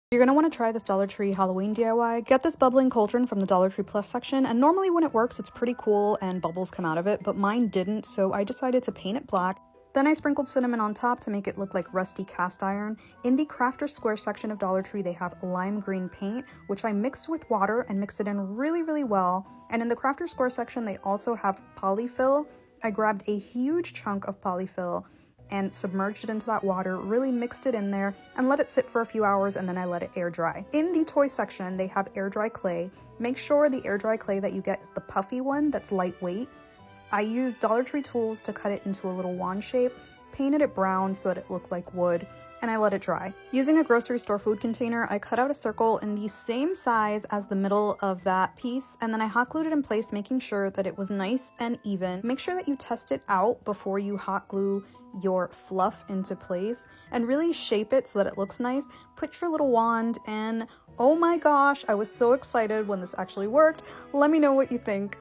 You're going to want to try this Dollar Tree Halloween DIY. Get this bubbling cauldron from the Dollar Tree Plus section, and normally when it works it's pretty cool and bubbles come out of it, but mine didn't, so I decided to paint it black. Then I sprinkled cinnamon on top to make it look like rusty cast iron. In the Crafter Square section of Dollar Tree they have lime green paint, which I mixed with water and mixed it in really well. And in the Crafter Square section they also have polyfill. I grabbed a huge chunk of polyfill and submerged it into that water, really mixed it in there, and let it sit for a few hours, and then I let it air dry. In the toy section, they have air dry clay. Make sure the air dry clay that you get is the puffy one that's lightweight. I used Dollar Tree tools to cut it into a little wand shape, painted it brown so that it looked like wood, and I let it dry. Using a grocery store food container, I cut out a circle in the same size as the middle of that piece, and then I hot glued it in place, making sure that it was nice and even. Make sure that you test it out before you hot glue your fluff into place, and really shape it so that it looks nice. Put your little wand, and oh my gosh, I was so excited when this actually worked. Let me know what you think.